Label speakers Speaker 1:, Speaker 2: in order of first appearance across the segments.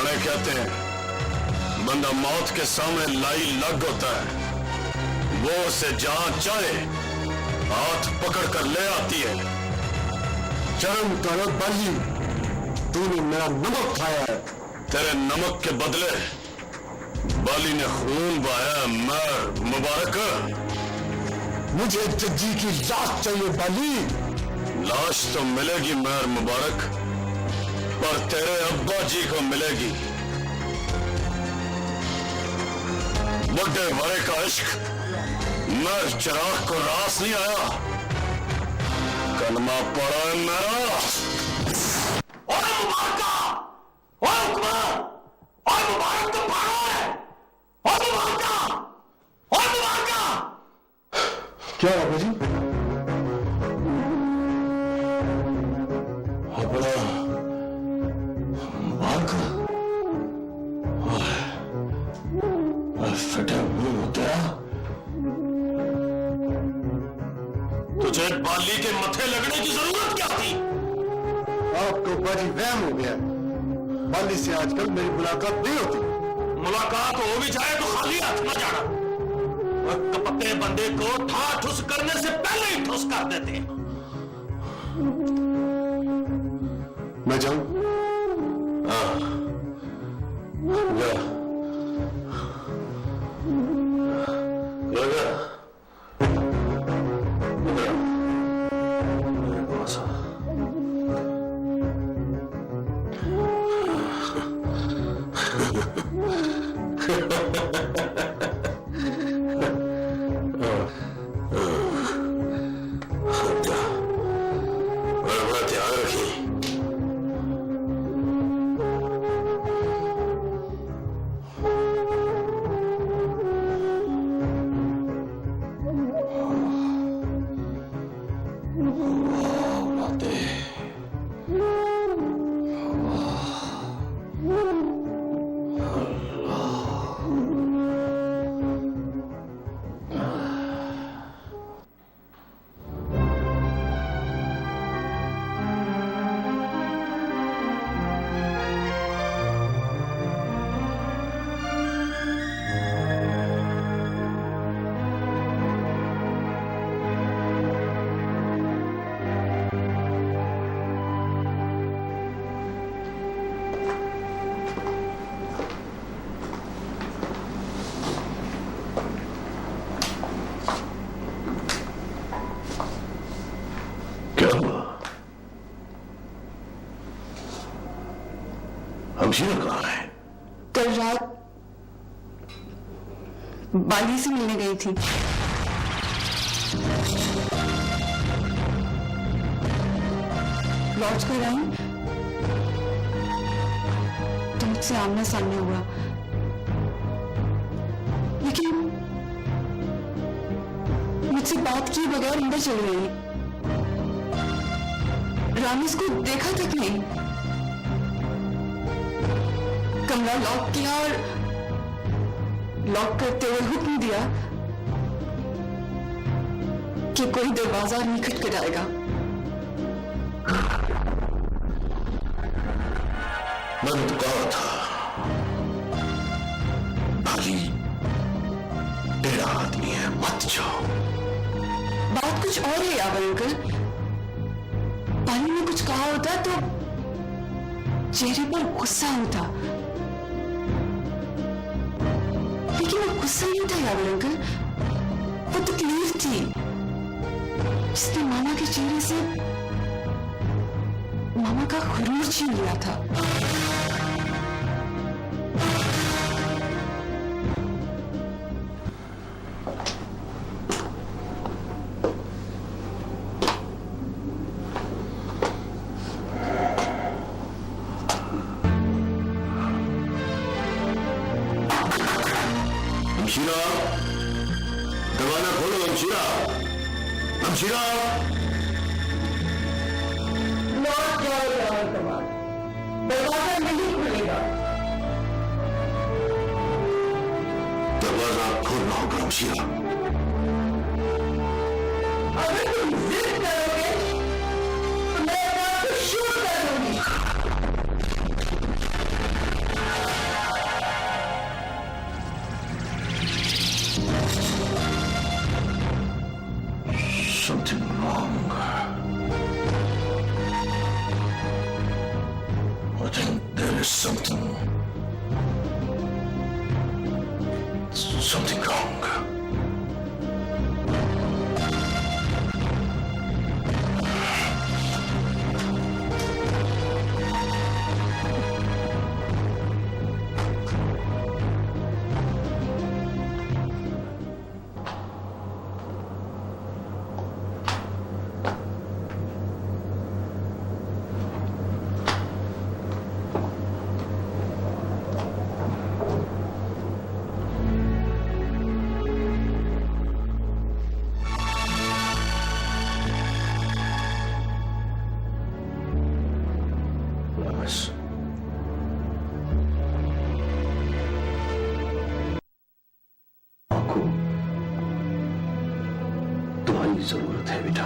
Speaker 1: पुराने कहते हैं बंदा मौत के सामने लाई लग होता है, वो उसे जहां चाहे हाथ पकड़ कर ले आती है।
Speaker 2: शर्म करो बाली, तूने मेरा नमक खाया है।
Speaker 1: तेरे नमक के बदले बाली ने खून बहाया। मर मुबारक।
Speaker 2: मुझे जज्जी की लाश चाहिए बाली।
Speaker 1: लाश तो मिलेगी मर मुबारक, पर तेरे अब्बा जी को मिलेगी। बुड्ढे बड़े का इश्क मर चिराग को रास नहीं आया। कलमा पड़ा है मेरा। और मुबारका, और हुक्मर, और मुबारक तो पड़ा है। और मुबारका, और मुबारका।
Speaker 2: क्या बाबा जी? अपना मुबारका फटा हुआ क्या?
Speaker 1: तुझे बाली के मथे लगने की जरूरत क्या थी?
Speaker 2: आपको बाजी वहम हो गया। बाली से आजकल मेरी मुलाकात नहीं होती।
Speaker 1: मुलाकात हो भी जाए तो खाली हाथ न जाना। कपटे बंदे को ठा ठुस करने से पहले ही ठुस कर देते हैं।
Speaker 2: मैं जाऊं?
Speaker 1: हाँ, हमशीरा कहाँ है?
Speaker 3: कल रात बाली से मिलने गई थी। लौट कर आई तो मुझसे आमना सामने हुआ, लेकिन मुझसे बात किए बगैर अंदर चली गई। रामीज को देखा तक नहीं। कमरा लॉक किया और लॉक करते हुए हुक्म दिया कि कोई दरवाजा नहीं खटखटाएगा।
Speaker 1: मैंने तो कहा था बाली तेरा आदमी है, मत जाओ।
Speaker 3: बात कुछ और है यावर अंकल। बाली ने कुछ कहा होता तो चेहरे पर गुस्सा होता, लेकिन वो गुस्सा नहीं था यावर अंकल, वो तकलीफ थी जिसने मामा के चेहरे से मामा का गुरूर छीन लिया था।
Speaker 1: हमशीरा, दरवाजा खोलो। हमशीरा, हमशीरा।
Speaker 3: दरवाजा नहीं खुलेगा।
Speaker 1: दरवाजा खोलना होगा हमशीरा।
Speaker 3: अगर तुम जिद करोगे तो मैं आपको शूट कर दूंगी।
Speaker 1: is something wrong. बस आपको तुम्हारी जरूरत है बेटा।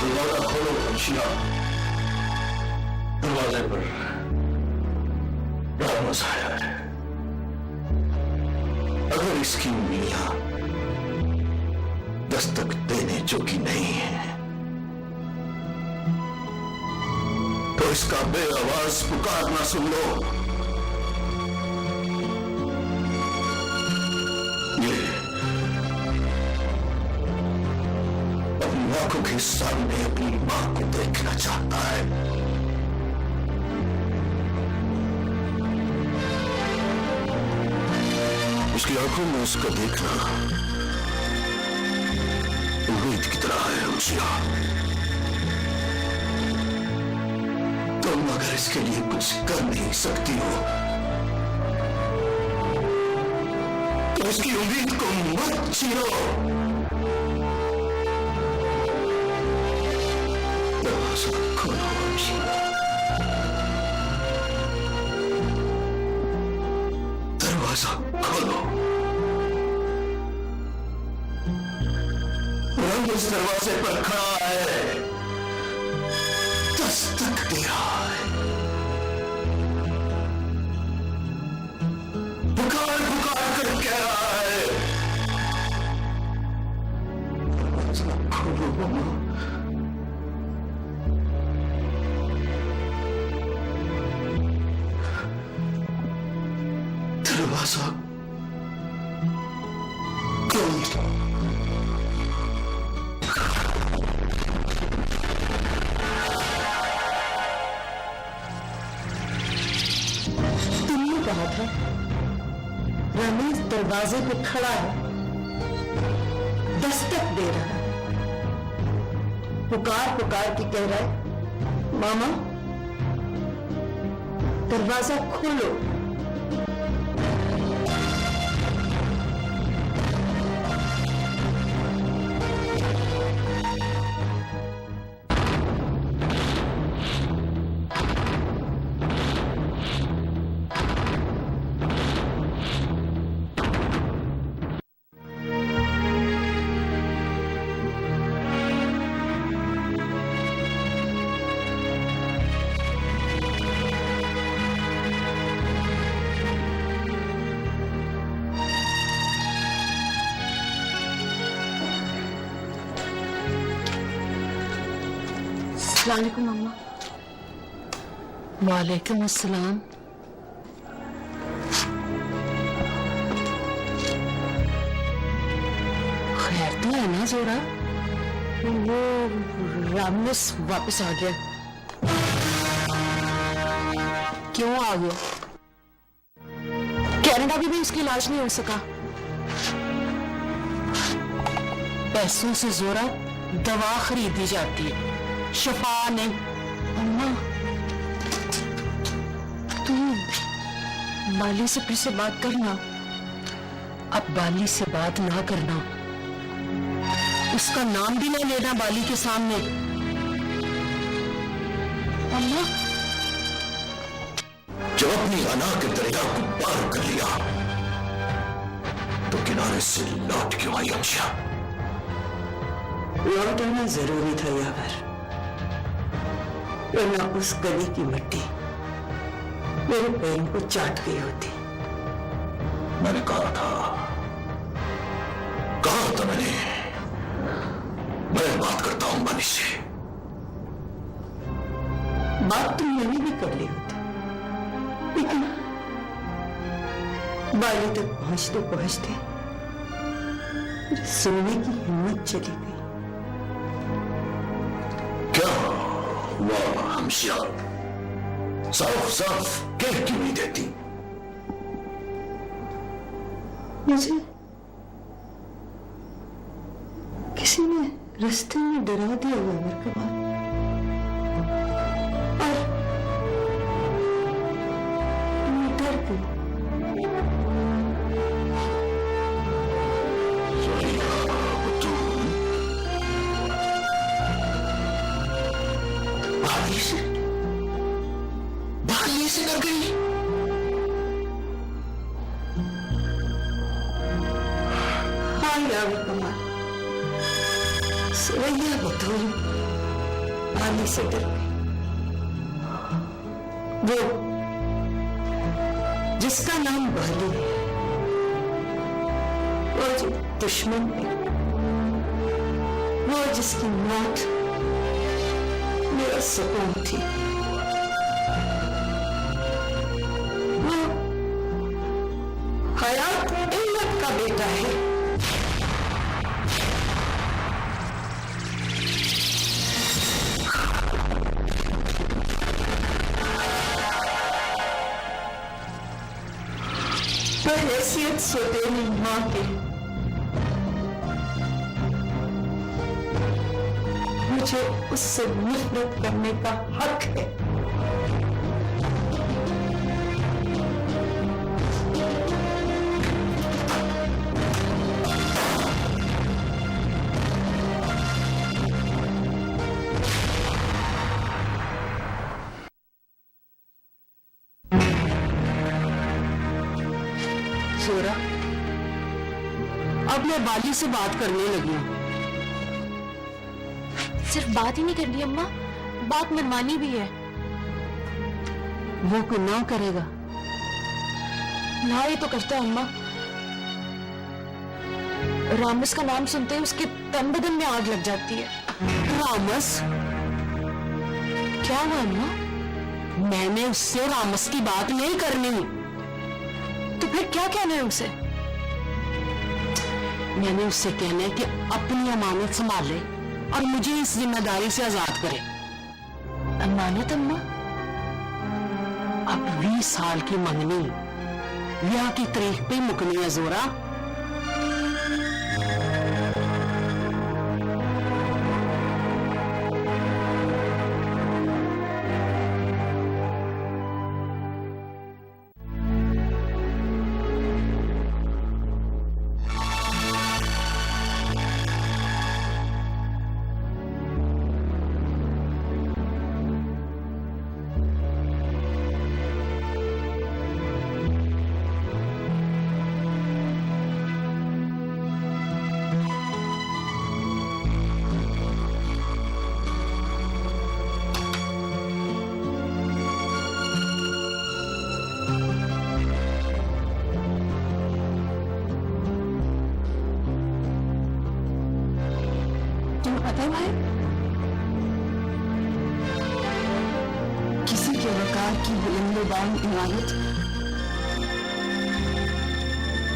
Speaker 1: दरवाजा खोलो वंशिया। दरवाजे पर रामस आया है। अगर इसकी उंगलियां दस्तक देने जोगी नहीं है तो इसका बेआवाज पुकारना सुन लो। ये अपनी आंखों के सामने अपनी मां को देखना चाहता है। उसकी आंखों में उसका देखना उम्मीद की तरह है रुचिया। तुम अगर इसके लिए कुछ कर नहीं सकती हो तो उसकी उम्मीद को मत छीनो। दरवाजा खोलो रुचिया। दरवाजा खोलो। रंग इस दरवाजे पर खड़ा है, दस्तक दे रहा है। पुकार पुकार कर कह रहा है दरवाजा खोलो मामा। दरवाजा खोलो।
Speaker 3: तुमने कहा था रमेश दरवाजे पे खड़ा है, दस्तक दे रहा है, पुकार पुकार के कह रहा है मामा दरवाजा खोलो। अस्सलामुअलैकुम अम्मा।
Speaker 4: वालेकुम अस्सलाम।
Speaker 3: कहा जोरा? वो रामनेस वापस आ गया। क्यों आ गया? कनाडा भी उसकी इलाज नहीं हो सका। पैसों से जोरा दवा खरीदी जाती है, शफा नहीं। अम्मा, तुम बाली से फिर से बात करना। अब बाली से बात ना करना, उसका नाम भी ना लेना बाली के सामने। अम्मा,
Speaker 1: जब अपनी अना के दरिया को पार कर लिया तो किनारे से लौट क्यों आई अच्छा?
Speaker 4: लौट आना जरूरी था यावर, वरना उस गली की मिट्टी मेरे पैरों को चाट गई होती।
Speaker 1: मैंने कहा था मैंने, मैं बात करता हूं बाली से।
Speaker 4: बात तो मैंने भी कर ली होती, लेकिन बाली तक पहुंचते पहुंचते सुनने की हिम्मत चली गई।
Speaker 1: क्या हुआ हमशिया? साफ साफ कह क्यों नहीं देती?
Speaker 4: मुझे किसी ने रास्ते में डरा दिया यावर कमाल, और मैं डर गई।
Speaker 1: बाली से डर गई?
Speaker 4: हाँ यावर कमाल, सुरैया बतूल बाली से डर गई। वो जिसका नाम बाली है, वो जो दुश्मन है, वो जिसकी मौत मेरा सुकून थी, वो हयात इल्लत का बेटा है। हैसियत सौतेली मां की मुझे उससे नफरत करने का हक है।
Speaker 3: जोरा, अब मैं बाली से बात करने लगी हूं।
Speaker 5: सिर्फ बात ही नहीं करनी अम्मा, बात मनवानी भी है।
Speaker 3: वो क्यों ना करेगा?
Speaker 5: ना ये तो करता है अम्मा। रामस का नाम सुनते ही उसके तन बदन में आग लग जाती है।
Speaker 3: रामस?
Speaker 5: क्या हुआ अम्मा?
Speaker 3: मैंने उससे रामस की बात नहीं करनी।
Speaker 5: तो फिर क्या कहना है उसे?
Speaker 3: मैंने उससे कहना है कि अपनी अमानत संभाले और मुझे इस जिम्मेदारी से आजाद करे।
Speaker 5: अमानत अम्मा?
Speaker 3: अब 20 साल की मंगनी ब्याह की तारीख पे मुकनी है जोरा। पता है किसी के वकार की बुलंदोबान इमारत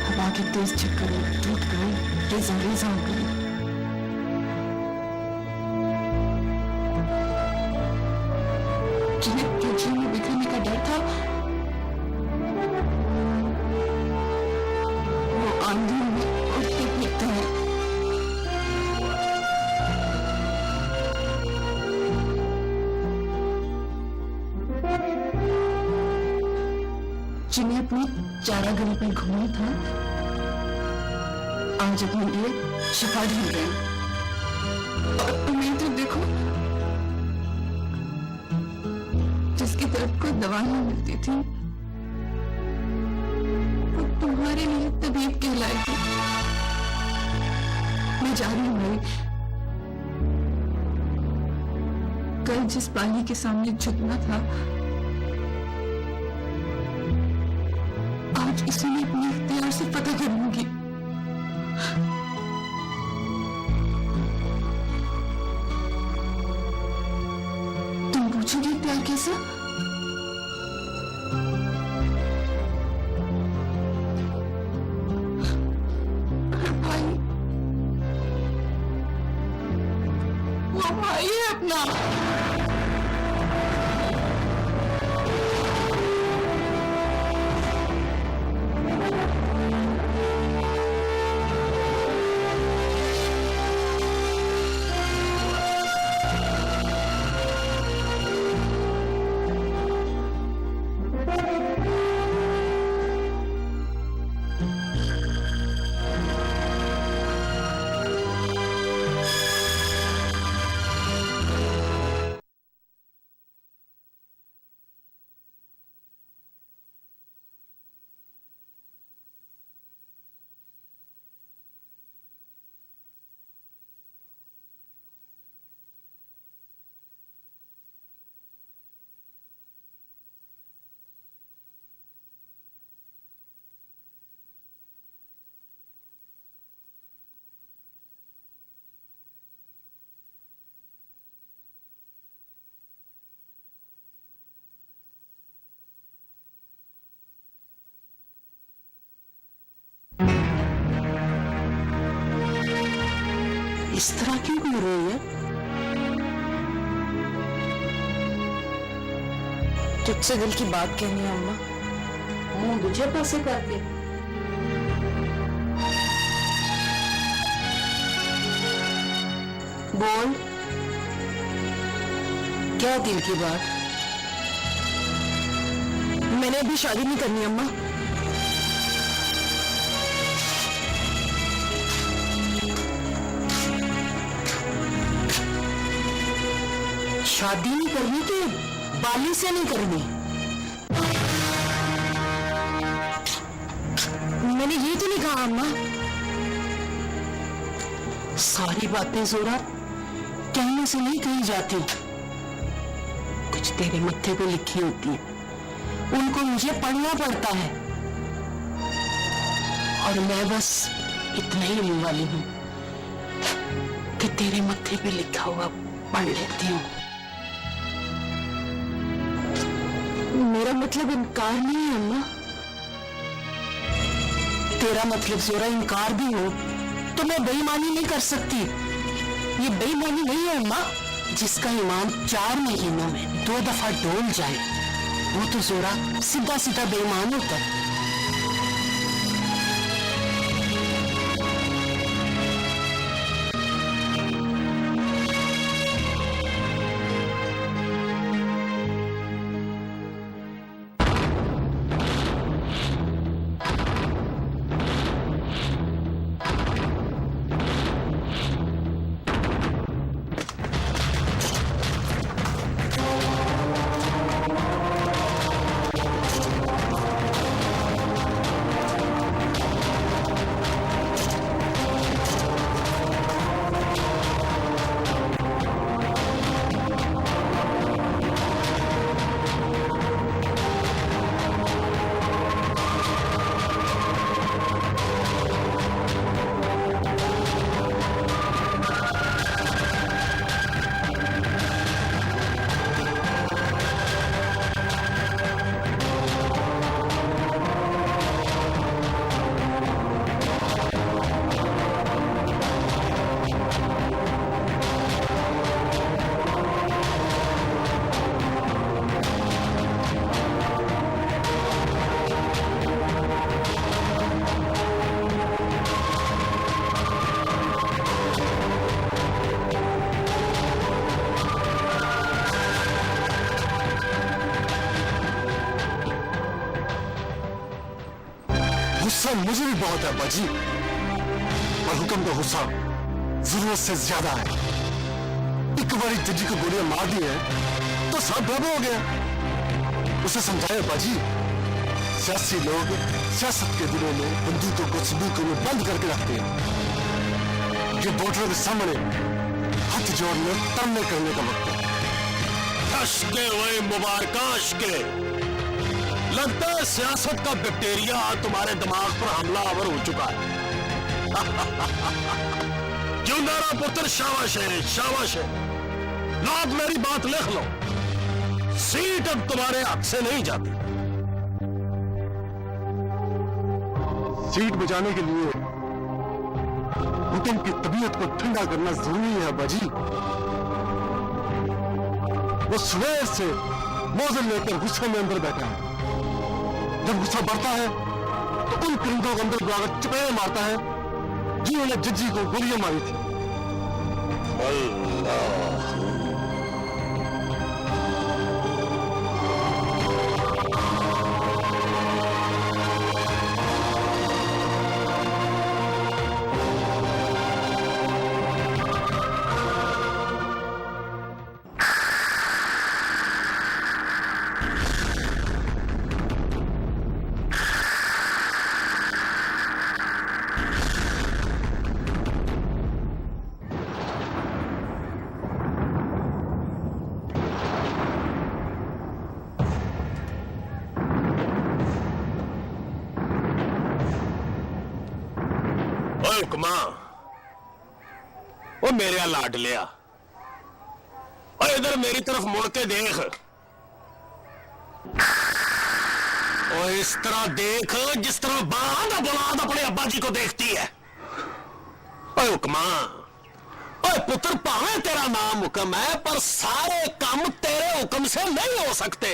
Speaker 3: हवा के तेज चक्कर में टूट गई, रेजा रेजा हो गई। जिन्हें पृथ्वी में बिखरने का डर था, वो आंधी में उड़ते फिरते हैं। जिन्हें अपनी चारागढ़ी पर घूमना था, आज अपने लिए शिफा ढूंढ रहे हैं। और तुम्हें तो देखो, जिसकी तरफ कोई दवा नहीं मिलती थी, वो तुम्हारे लिए तबीब कहलाएगी। मैं जा रही हूँ भाई। कल जिस बाली के सामने झुकना था, आज इसी ने अपने इख्तियार से पता करूंगी। तुम पूछोगी प्यार कैसा? भाई, वो भाई है अपना।
Speaker 4: इस तरह क्यों हो रही है?
Speaker 5: तुझसे दिल की बात कहनी है अम्मा।
Speaker 4: मुंह दूजे पासे करके बोल, क्या दिल की बात?
Speaker 5: मैंने अभी शादी नहीं करनी अम्मा।
Speaker 4: शादी नहीं करनी तो बाली से नहीं करनी।
Speaker 5: मैंने ये तो नहीं कहा अम्मा।
Speaker 4: सारी बातें जोरा कहने से नहीं कही जाती, कुछ तेरे मत्थे पे लिखी होती है, उनको मुझे पढ़ना पड़ता है। और मैं बस इतना ही लेने वाली हूं कि तेरे मत्थे पे लिखा हुआ पढ़ लेती हूँ।
Speaker 5: मेरा मतलब इनकार नहीं है अम्मा।
Speaker 4: तेरा मतलब जोरा इनकार भी हो तो मैं बेईमानी नहीं कर सकती। ये बेईमानी नहीं है अम्मा। जिसका ईमान 4 महीनों में 2 दफा डोल जाए वो तो जोरा सीधा सीधा बेईमान होता है।
Speaker 2: गुस्सा मुझे भी बहुत है अब्बा जी, पर हुक्म का गुस्सा जरूरत से ज्यादा है। एक बारी जजी को गोलियां मार दी है तो सब बेबो हो गया। उसे समझाए अब्बा जी, सियासी लोग सियासत के दिनों में बंदूकों को संदूकों में बंद करके रखते हैं। ये वोटरों के सामने हाथ जोड़ने तरने करने का वक्त है।
Speaker 1: अश्के वही मुबारका अश्के, लगता है सियासत का बैक्टीरिया तुम्हारे दिमाग पर हमलावर हो चुका है। क्यों नारा पुत्र, शाबाश है, शाबाश है। लो आप मेरी बात लिख लो, सीट अब तुम्हारे हाथ से नहीं जाती।
Speaker 2: सीट बचाने के लिए हुक्म की तबीयत को ठंडा करना जरूरी है अब्बा जी। वो सुबह से मौजूद लेकर गुस्से में अंदर बैठा है। जब गुस्सा बढ़ता है तो उन परिंदों के अंदर बुलाकर चपेड़े मारता है जिन्होंने जज्जी को गोलियां मारी थी।
Speaker 1: हुक्मा, वो मेरे लाड लिया, और इधर मेरी तरफ मुड़ के देख, और इस तरह देख जिस तरह बांध बुलाद अपने अब्बा जी को देखती है। ओए हुक्मा, ओए पुत्र, भावे तेरा नाम हुक्म है पर सारे काम तेरे हुक्म से नहीं हो सकते।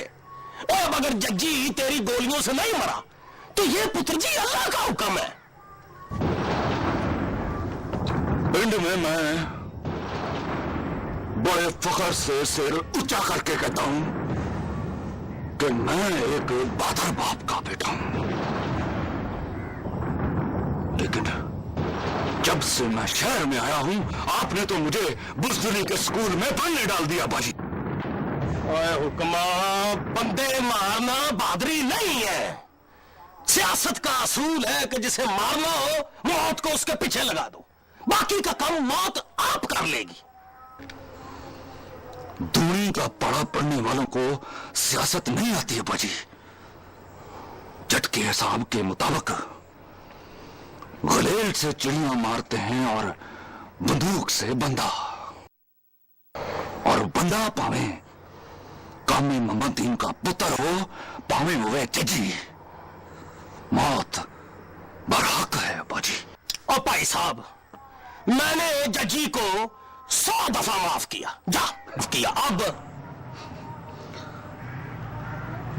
Speaker 1: और अगर जज्जी तेरी गोलियों से नहीं मरा तो ये पुत्र जी अल्लाह का हुक्म है।
Speaker 2: पिंड में मैं बड़े फख्र से सिर ऊंचा करके कहता हूं कि मैं एक बहादुर बाप का बेटा हूं, लेकिन जब से मैं शहर में आया हूं आपने तो मुझे बुज़दिली के स्कूल में पढ़ने डाल दिया बाजी।
Speaker 1: ओए हुक्मा, बंदे मारना बहादुरी नहीं है। सियासत का असूल है कि जिसे मारना हो मौत को उसके पीछे लगा दो, बाकी का काम मौत आप कर लेगी।
Speaker 2: दूरी का पड़ा पड़ने वालों को सियासत नहीं आती है बाजी। जट के हिसाब के मुताबिक गलेल से चिड़ियां मारते हैं और बंदूक से बंदा, और बंदा पावे कामी मोहम्मदीन का पुत्र हो, पावे हुए जजी, मौत बरहक है बाजी।
Speaker 1: और भाई साहब, मैंने जजी को 100 दफा माफ किया, जा किया। अब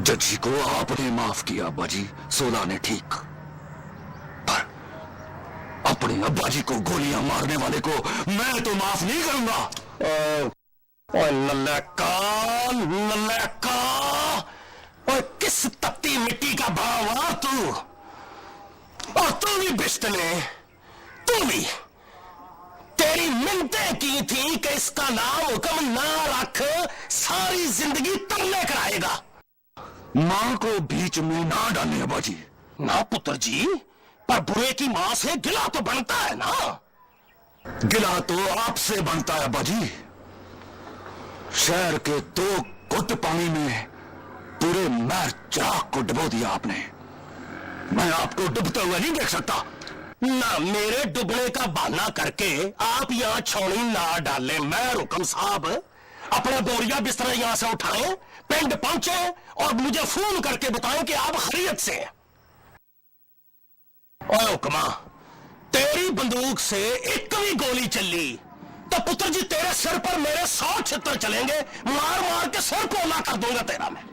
Speaker 2: जजी को आपने माफ किया बाजी, 16 ने ठीक, पर अपने अब्बा जी को गोलियां मारने वाले को मैं तो माफ नहीं करूंगा।
Speaker 1: नल्लका, नल्लका, और किस तपती मिट्टी का भाव तू, और तू भी बिश्तने, तू भी तेरी मिन्नतें की थी कि इसका नाम हुक्म ना रख, सारी जिंदगी तरले कराएगा।
Speaker 2: मां को बीच में ना डालने बाजी।
Speaker 1: ना पुत्र जी, पर बुरे की मां से गिला तो बनता है ना।
Speaker 2: गिला तो आपसे बनता है बाजी। शहर के 2 घुट पानी में पूरे महर चिराग को डुबो दिया आपने। मैं आपको डूबते हुए नहीं देख सकता।
Speaker 1: ना मेरे डूबने का बहाना करके आप यहां छौनी ना डालें। मैं हुक्म साहब अपना बोरिया बिस्तर यहां से उठाएं, पिंड पहुंचे और मुझे फोन करके बताएं कि आप खैरियत से हैं। ओए हुक्मा, तेरी बंदूक से एक भी गोली चली तो पुत्र जी तेरे सिर पर मेरे 100 छितर चलेंगे, मार मार के सिर पोला कर दूंगा तेरा मैं।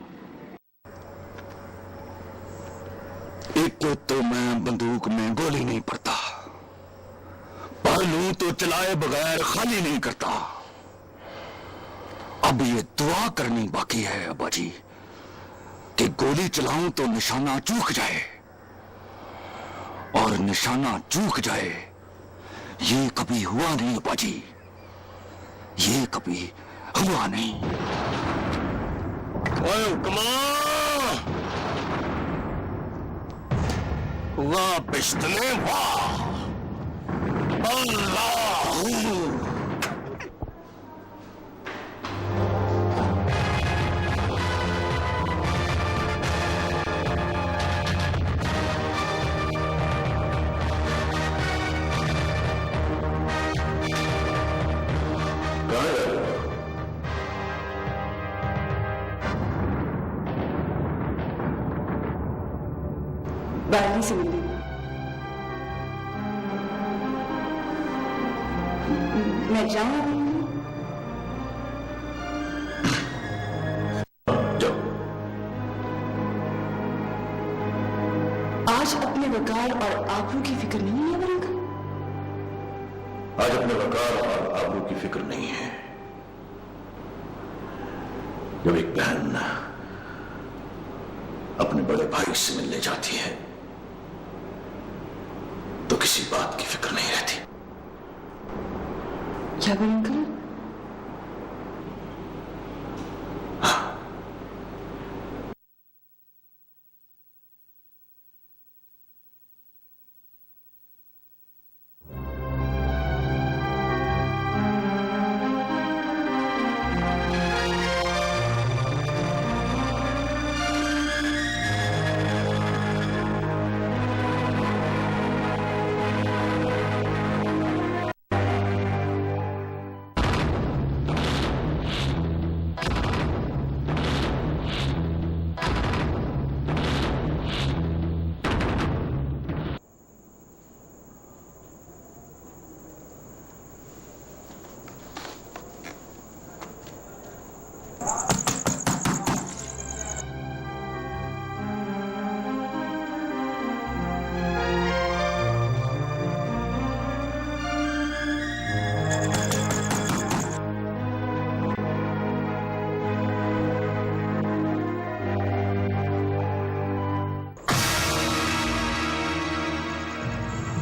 Speaker 2: एक तो मैं बंदूक में गोली नहीं पड़ता, पर लूं तो चलाए बगैर खाली नहीं करता। अब ये दुआ करनी बाकी है अब्बा जी कि गोली चलाऊं तो निशाना चूक जाए, निशाना चूक जाए, ये कभी हुआ नहीं अब्बा जी, ये कभी हुआ नहीं।
Speaker 1: ओए हुक्मा, वाह पिश्तने वाह, अल्लाह।
Speaker 3: बाली से मिली। मैं जाऊं? आज अपने वकार और आबरू की फिक्र नहीं है अंकल?
Speaker 1: आज अपने वकार और आबरू की फिक्र नहीं है। जब एक बहन अपने बड़े भाई से मिलने जाती है तो किसी बात की फिक्र नहीं रहती।
Speaker 3: क्या करें अंकल?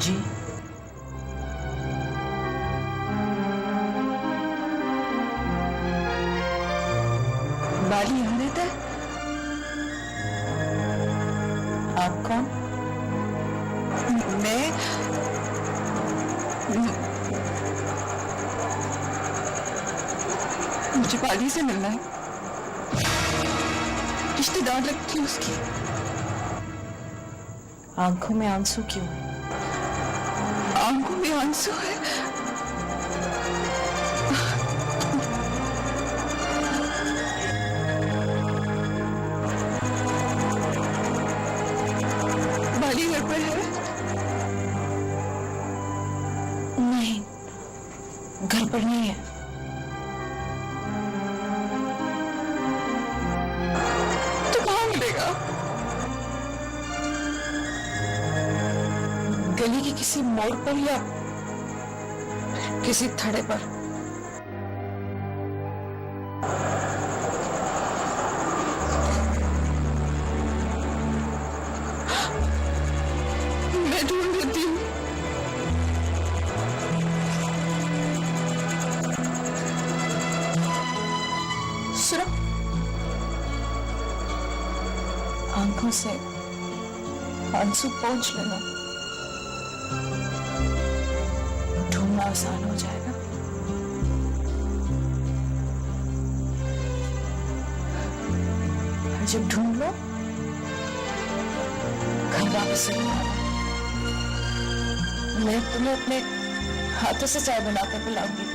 Speaker 4: जी
Speaker 3: बाली यहाँ रहता है?
Speaker 4: आप कौन?
Speaker 3: मुझे बाली से मिलना है। रिश्तेदार लगती है उसकी।
Speaker 4: आंखों में आंसू क्यों?
Speaker 3: आंखों में आंसू है। बाली घर पर है?
Speaker 4: नहीं, घर पर नहीं है।
Speaker 3: तो कहाँ मिलेगा?
Speaker 4: गली के किसी मोड़ पर या किसी थड़े पर।
Speaker 3: मैं ढूंढ लेती हूँ।
Speaker 4: सुनो, आंखों से आंसू पोंछ लेना, ढूंढना आसान हो जाएगा। और जब ढूंढ लो, घर वापस चले आना। मैं तुम्हें अपने हाथों से चाय बनाकर पिलाऊंगी।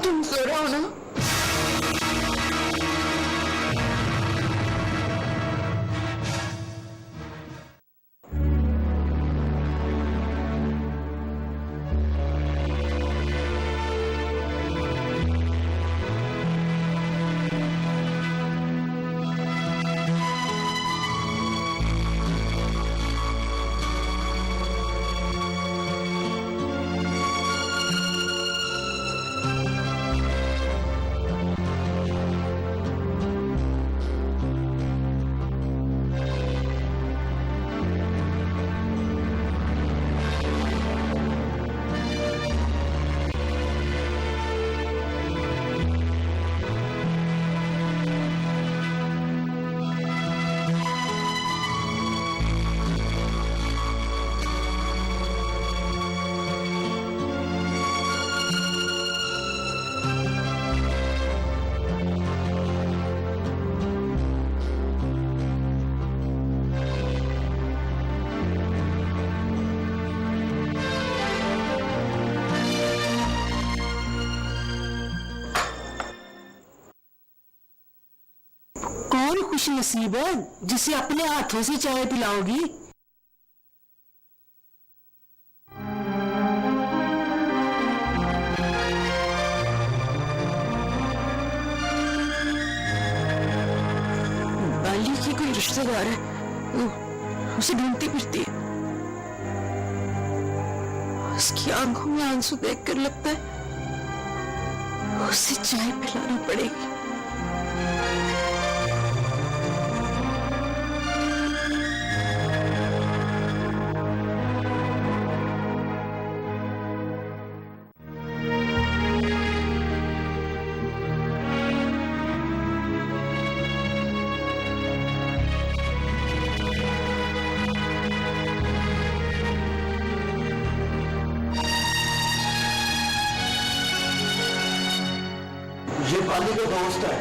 Speaker 3: तुम सो रहे हो ना?
Speaker 4: खुश नसीब है जिसे अपने हाथों से चाय पिलाओगी। बाली की कोई रिश्तेदार है, उसे ढूंढती फिरती है। उसकी आंखों में आंसू देखकर लगता है उसे चाय पिलाना पड़ेगी।
Speaker 2: ये बाली का दोस्त है।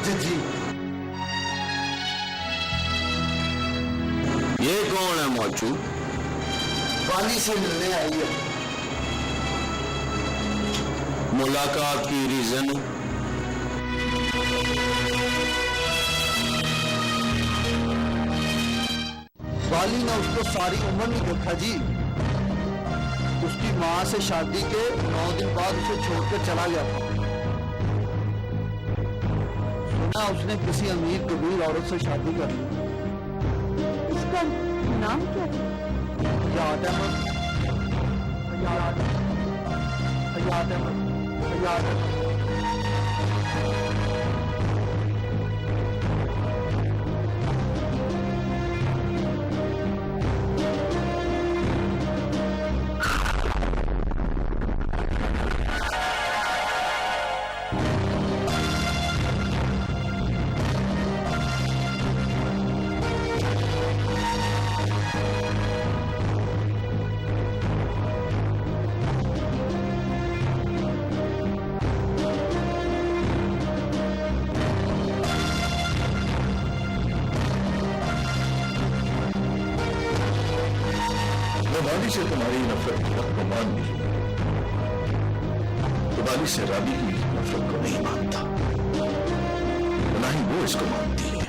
Speaker 2: जी जी।
Speaker 1: ये कौन है मौचू?
Speaker 2: बाली से मिलने आई है।
Speaker 1: मुलाकात की रीजन?
Speaker 2: बाली ने उसको सारी उम्र नहीं देखा जी। उसकी माँ से शादी के 9 दिन बाद उसे छोड़कर चला गया था। सुना उसने किसी अमीर कबीर औरत से शादी कर ली।
Speaker 5: इसका नाम क्या है?
Speaker 2: हयात अहमद। हयात अहमद। हयात अहमद।
Speaker 6: बाली से तुम्हारी नफरत की हद को मान नहीं, तो बाली से राबी की नफरत को नहीं मानता, ना ही वो इसको मानती है।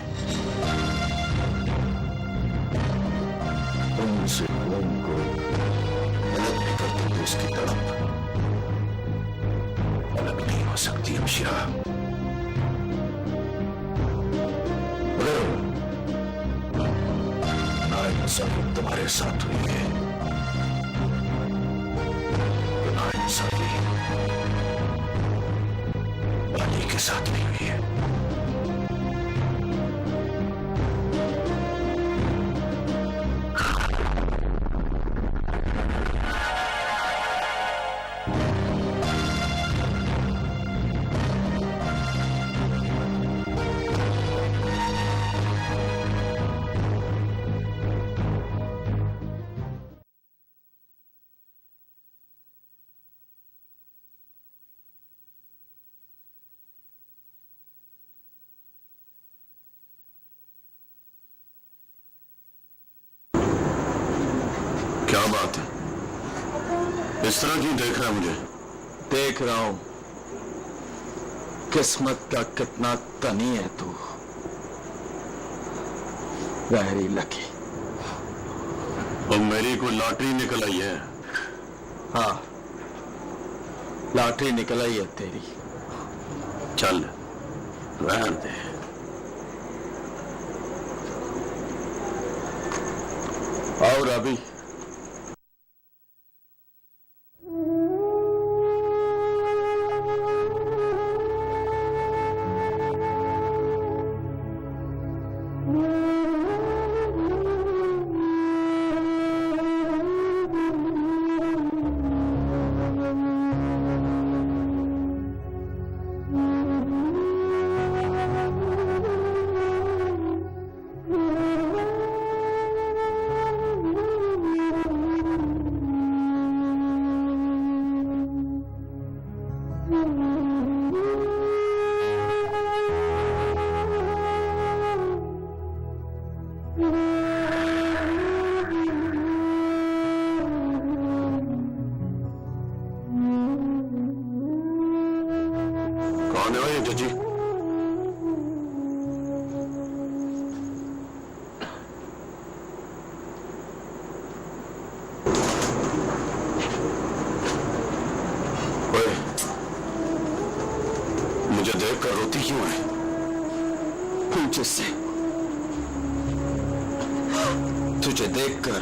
Speaker 6: तुमसे खून को अलग भी कर दो तो उसकी तड़प अलग नहीं हो सकती हमशिरा। नाइंसाफी तुम्हारे साथ हुई है, नाइंसाफी बाली के साथ भी हुई है। क्या बात है, इस तरह क्यों देख रहा है मुझे?
Speaker 7: देख रहा हूं किस्मत का कितना तनी है तू, वेरी लकी।
Speaker 6: और मेरी कोई लॉटरी निकल आई है?
Speaker 7: हाँ, लॉटरी निकल आई है तेरी।
Speaker 6: चल रहने दे।
Speaker 7: और अभी
Speaker 6: कौन है ये जजी?
Speaker 1: देखकर रोती क्यों है?
Speaker 7: जिससे तुझे देखकर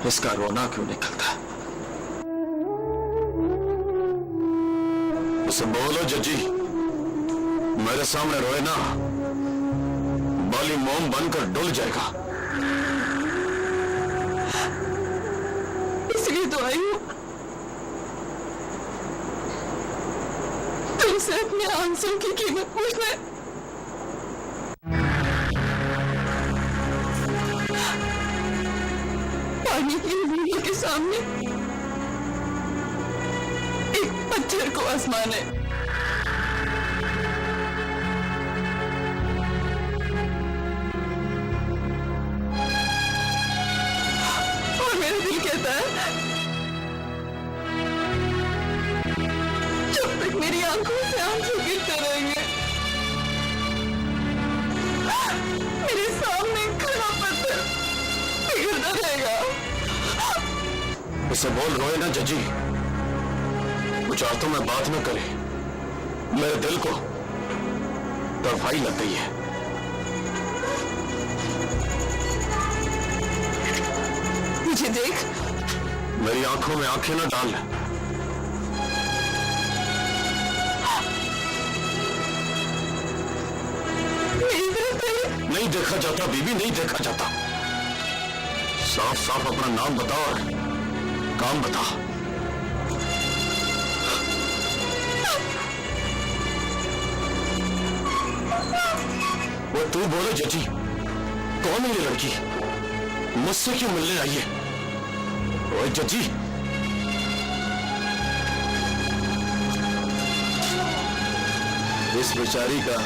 Speaker 7: इसका रोना क्यों निकलता है?
Speaker 1: उसे बोलो जजी, मेरे सामने रोए ना, बाली मोम बनकर डुल जाएगा।
Speaker 3: इसलिए तो आई हूं तुमसे अपने आंसू की कीमत पूछने। पानी की बूंदों के सामने एक पत्थर को आसमाने। और मेरा दिल कहता है जब तक मेरी आंखों से आंसू गिरते रहेंगे मेरे सामने खड़ा पत्थर पिघलता रहेगा।
Speaker 1: इसे बोल रोए ना जजी, कुछ आतों में बात न करे, मेरे दिल को तड़फाई लग गई है।
Speaker 3: मुझे देख,
Speaker 1: मेरी आंखों में आंखें न डाल।
Speaker 3: मेरी तरफ देख।
Speaker 1: नहीं देखा जाता बीबी, नहीं देखा जाता। साफ साफ अपना नाम बता और काम बता। वो तू बोले जजी, कौन है ये लड़की? मुझसे क्यों मिलने आई है? ओए जजी,
Speaker 7: इस बेचारी का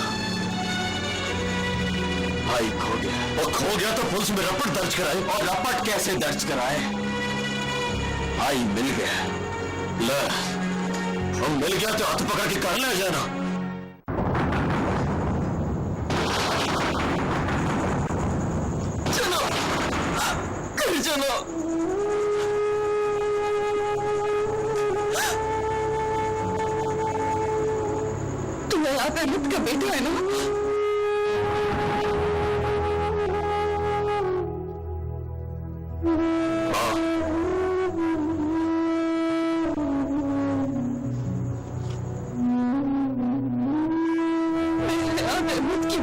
Speaker 7: भाई खो गया।
Speaker 1: और खो गया तो पुलिस में रपट दर्ज कराए।
Speaker 7: और रपट कैसे दर्ज कराए? भाई मिल गया।
Speaker 1: ले, हम मिल गया तो हाथ पकड़ के कर ले जाना।
Speaker 3: चलो घर चलो। तुम्हें आप अहमद का बेटा है ना?
Speaker 1: हाँ,
Speaker 3: मैं आप अहमद की